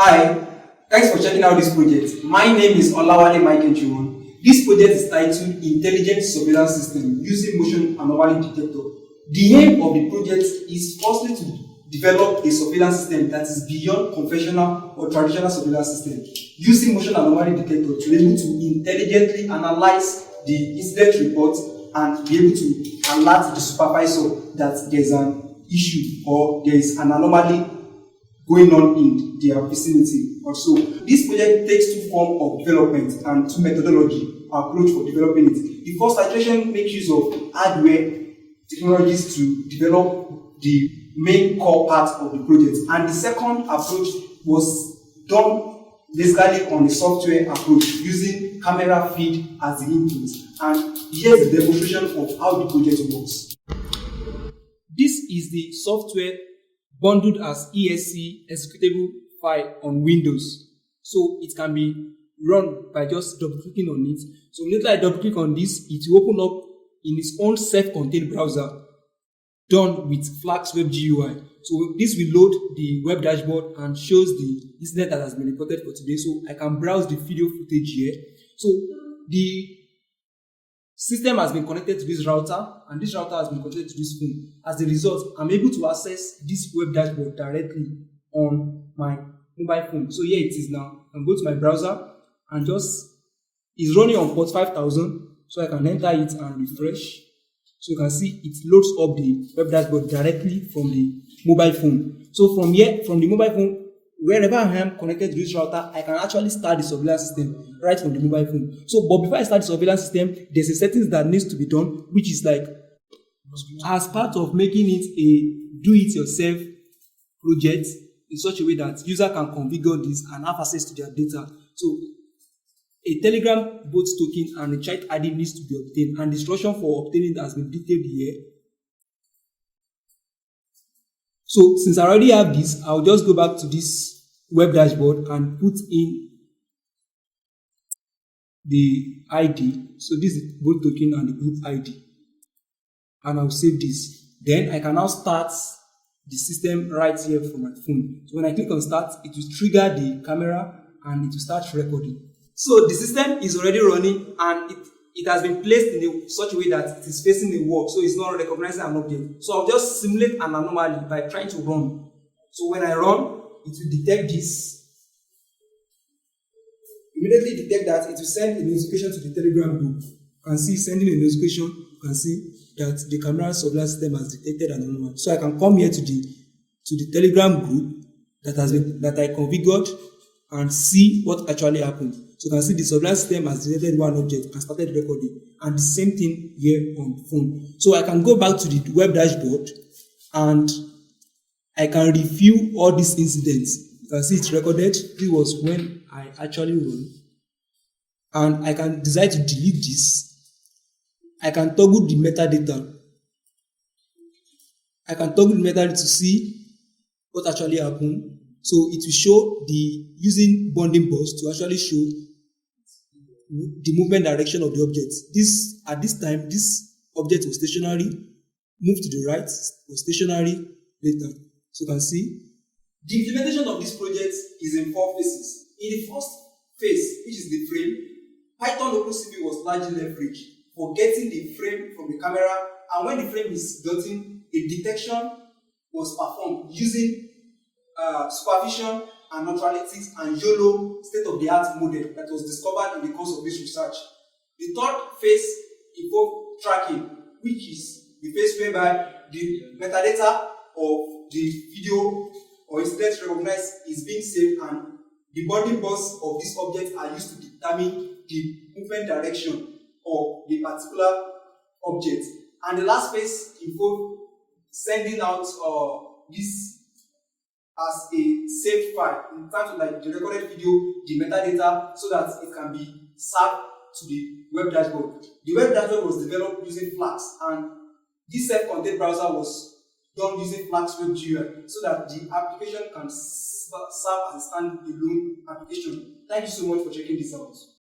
Hi, thanks for checking out this project. My name is Olawale Michael Juwon. This project is titled Intelligent Surveillance System using Motion Anomaly Detector. The aim of the project is firstly to develop a surveillance system that is beyond conventional or traditional surveillance system, using Motion Anomaly Detector to be able to intelligently analyze the incident report and be able to alert the supervisor that there is an issue or there is an anomaly going on in their vicinity. Also, this project takes two forms of development and two methodology approach for developing it. The first iteration makes use of hardware technologies to develop the main core part of the project, and the second approach was done basically on the software approach using camera feed as the input. And here's the demonstration of how the project works. This is the software bundled as ESC executable file on Windows. So it can be run by just double clicking on it. So later I double click on this, it will open up in its own self-contained browser done with Flax Web GUI. So this will load the web dashboard and shows the incident that has been reported for today. So I can browse the video footage here. So the system has been connected to this router, and this router has been connected to this phone. As a result, I'm able to access this web dashboard directly on my mobile phone. So here it is now. I can go to my browser and it's running on port 5000, so I can enter it and refresh. So you can see it loads up the web dashboard directly from the mobile phone. So from here, from the mobile phone, wherever I am connected to this router, I can actually start the surveillance system right from the mobile phone. So, but before I start the surveillance system, there's a settings that needs to be done, which is like, as part of making it a do-it-yourself project in such a way that user can configure this and have access to their data. So, a Telegram bot token and a child ID needs to be obtained, and the instruction for obtaining it has been detailed here. So since I already have this, I'll just go back to this web dashboard and put in the ID. So this is both token and the group ID. And I'll save this. Then I can now start the system right here from my phone. So when I click on start, it will trigger the camera and it will start recording. So the system is already running, and it has been placed in such a way that it is facing the wall, so it's not recognizing an object. So I'll just simulate an anomaly by trying to run. So when I run, it will detect this. Immediately detect that, it will send a notification to the Telegram group. You can see sending a notification, you can see that the camera surveillance system has detected an anomaly. So I can come here to the Telegram group that I configured and see what actually happened. So you can see the surveillance system has detected one object and started recording, and the same thing here on the phone. So I can go back to the web dashboard and I can review all these incidents. You can see it's recorded. This was when I actually run, and I can decide to delete this. I can toggle the metadata. I can toggle the metadata to see what actually happened. So it will show using bounding box to actually show the movement direction of the object. At this time, this object was stationary, moved to the right, was stationary later. So you can see the implementation of this project is in 4 phases. In the first phase, which is the frame, Python OpenCV was largely leveraged for getting the frame from the camera, and when the frame is gotten, a detection was performed using supervision and neutralities and YOLO state-of-the-art model that was discovered in the course of this research. The third phase involved tracking, which is the phase whereby the metadata of the video or incident recognized is being saved, and the bounding box of these objects are used to determine the movement direction of the particular object. And the last phase involved sending out this as a saved file in terms of like the recorded video, the metadata, so that it can be served to the web dashboard. The web dashboard was developed using Flax, and this self-contained browser was done using Flax Web GUI, so that the application can serve as a standalone application. Thank you so much for checking this out.